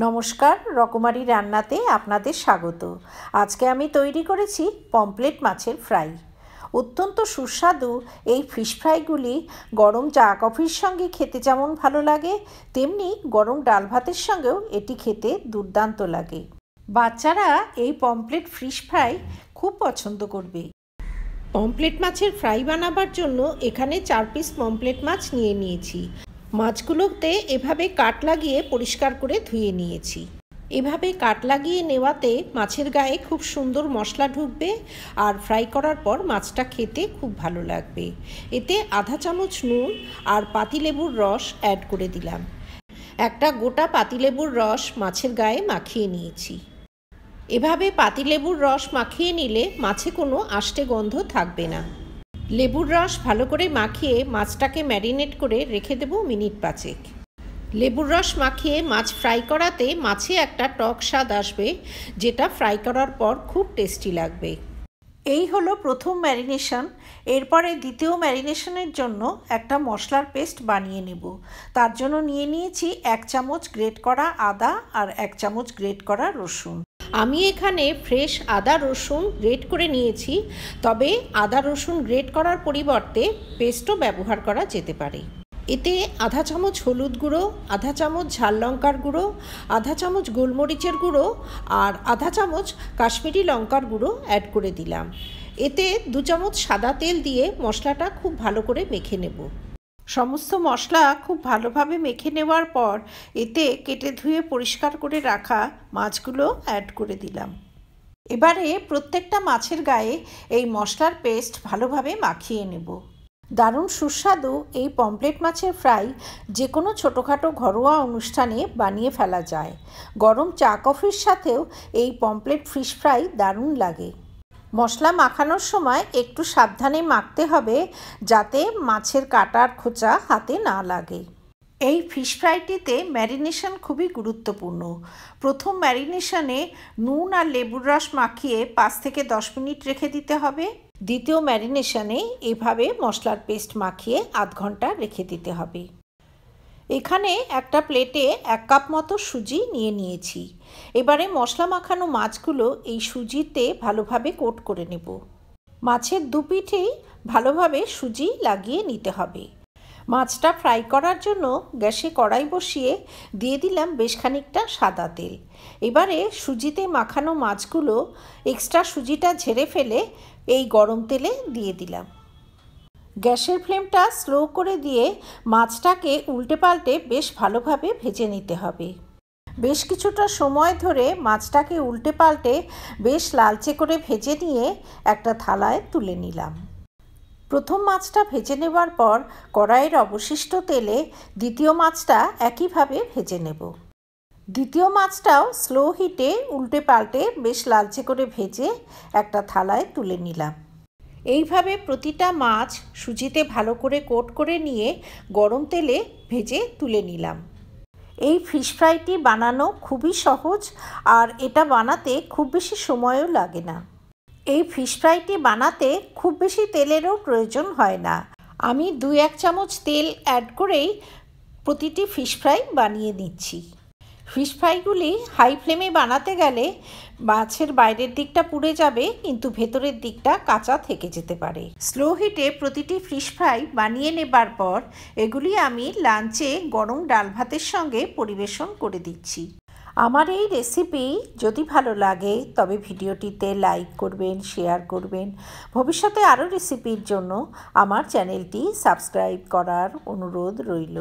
নমস্কার, রকমারি রান্নাতে আপনাদের স্বাগত। আজকে আমি তৈরি করেছি পমফ্রেট মাছের ফ্রাই। অত্যন্ত সুস্বাদু এই ফিশ ফ্রাইগুলি গরম চা কফির সঙ্গে খেতে যেমন ভালো লাগে, তেমনি গরম ডাল ভাতের সঙ্গেও এটি খেতে দুর্দান্ত লাগে। বাচ্চারা এই পমফ্রেট ফিশ ফ্রাই খুব পছন্দ করবে। পমফ্রেট মাছের ফ্রাই বানাবার জন্য এখানে 4 পিস পমফ্রেট মাছ নিয়েছি। মাছগুলোতে এভাবে কাট লাগিয়ে পরিষ্কার করে ধুয়ে নিয়েছি। এভাবে কাট লাগিয়ে নেওয়াতে মাছের গায়ে খুব সুন্দর মশলা ঢুকবে আর ফ্রাই করার পর মাছটা খেতে খুব ভালো লাগবে। এতে আধা চামচ নুন আর পাতিলেবুর রস অ্যাড করে দিলাম। একটা গোটা পাতিলেবুর রস মাছের গায়ে মাখিয়ে নিয়েছি। এভাবে পাতিলেবুর রস মাখিয়ে নিলে মাছে কোনো আষ্টে গন্ধ থাকবে না। লেবুর রস ভালো করে মাখিয়ে মাছটাকে ম্যারিনেট করে রেখে দেব মিনিট 5। লেবুর রস মাখিয়ে মাছ ফ্রাই করাতে মাছে একটা টক স্বাদ আসবে, যেটা ফ্রাই করার পর খুব টেস্টি লাগবে। এই হলো প্রথম ম্যারিনেশন। এরপরে দ্বিতীয় ম্যারিনেশনের জন্য একটা মশলার পেস্ট বানিয়ে নেব। তার জন্য নিয়েছি 1 চামচ গ্রেট করা আদা আর 1 চামচ গ্রেট করা রসুন। আমি এখানে ফ্রেশ আদা রসুন গ্রেট করে নিয়েছি, তবে আদা রসুন গ্রেট করার পরিবর্তে পেস্টও ব্যবহার করা যেতে পারে। এতে আধা চামচ হলুদ গুঁড়ো, আধা চামচ ঝাল লঙ্কার গুঁড়ো, আধা চামচ গোলমরিচের গুঁড়ো আর আধা চামচ কাশ্মীরি লঙ্কার গুঁড়ো অ্যাড করে দিলাম। এতে 2 চামচ সাদা তেল দিয়ে মশলাটা খুব ভালো করে মেখে নেব। সমস্ত মশলা খুব ভালোভাবে মেখে নেওয়ার পর এতে কেটে ধুয়ে পরিষ্কার করে রাখা মাছগুলো অ্যাড করে দিলাম। এবারে প্রত্যেকটা মাছের গায়ে এই মশলার পেস্ট ভালোভাবে মাখিয়ে নেব। দারুণ সুস্বাদু এই পমফ্রেট মাছের ফ্রাই যে কোনো ছোটোখাটো ঘরোয়া অনুষ্ঠানে বানিয়ে ফেলা যায়। গরম চা কফির সাথেও এই পমফ্রেট ফিশ ফ্রাই দারুণ লাগে। মশলা মাখানোর সময় একটু সাবধানে মাখতে হবে, যাতে মাছের কাটার খোঁচা হাতে না লাগে। এই ফিশ ফ্রাইটিতে ম্যারিনেশন খুবই গুরুত্বপূর্ণ। প্রথম ম্যারিনেশনে নুন আর লেবুর রস মাখিয়ে 5 থেকে 10 মিনিট রেখে দিতে হবে। দ্বিতীয় ম্যারিনেশনে এভাবে মশলার পেস্ট মাখিয়ে আধ ঘন্টা রেখে দিতে হবে। এখানে একটা প্লেটে 1 কাপ মতো সুজি নিয়েছি। এবারে মশলা মাখানো মাছগুলো এই সুজিতে ভালোভাবে কোট করে নেব। মাছের 2 পিঠেই ভালোভাবে সুজি লাগিয়ে নিতে হবে। মাছটা ফ্রাই করার জন্য গ্যাসে কড়াই বসিয়ে দিয়ে দিলাম বেশ খানিকটা সাদা তেল। এবারে সুজিতে মাখানো মাছগুলো এক্সট্রা সুজিটা ঝেড়ে ফেলে এই গরম তেলে দিয়ে দিলাম। গ্যাসের ফ্লেমটা স্লো করে দিয়ে মাছটাকে উল্টে পাল্টে বেশ ভালোভাবে ভেজে নিতে হবে। বেশ কিছুটা সময় ধরে মাছটাকে উল্টে পাল্টে বেশ লালচে করে ভেজে নিয়ে একটা থালায় তুলে নিলাম। প্রথম মাছটা ভেজে নেবার পর কড়াইয়ের অবশিষ্ট তেলে দ্বিতীয় মাছটা একইভাবে ভেজে নেব। দ্বিতীয় মাছটাও স্লো হিটে উল্টে পাল্টে বেশ লালচে করে ভেজে একটা থালায় তুলে নিলাম। এইভাবে প্রতিটা মাছ সুজিতে ভালো করে কোট করে নিয়ে গরম তেলে ভেজে তুলে নিলাম। এই ফিশ ফ্রাইটি বানানো খুবই সহজ আর এটা বানাতে খুব বেশি সময়ও লাগে না। এই ফিশ ফ্রাইটি বানাতে খুব বেশি তেলেরও প্রয়োজন হয় না। আমি 2-1 চামচ তেল অ্যাড করেই প্রতিটি ফিশ ফ্রাই বানিয়ে নিচ্ছি। ফিশ ফ্রাইগুলি হাই ফ্লেমে বানাতে গেলে মাছের বাইরের দিকটা পুড়ে যাবে, কিন্তু ভেতরের দিকটা কাঁচা থেকে যেতে পারে। স্লো হিটে প্রতিটি ফিশ ফ্রাই বানিয়ে নেবার পর এগুলি আমি লাঞ্চে গরম ডাল ভাতের সঙ্গে পরিবেশন করে দিচ্ছি। আমার এই রেসিপি যদি ভালো লাগে তবে ভিডিওটিতে লাইক করবেন, শেয়ার করবেন। ভবিষ্যতে আরও রেসিপির জন্য আমার চ্যানেলটি সাবস্ক্রাইব করার অনুরোধ রইল।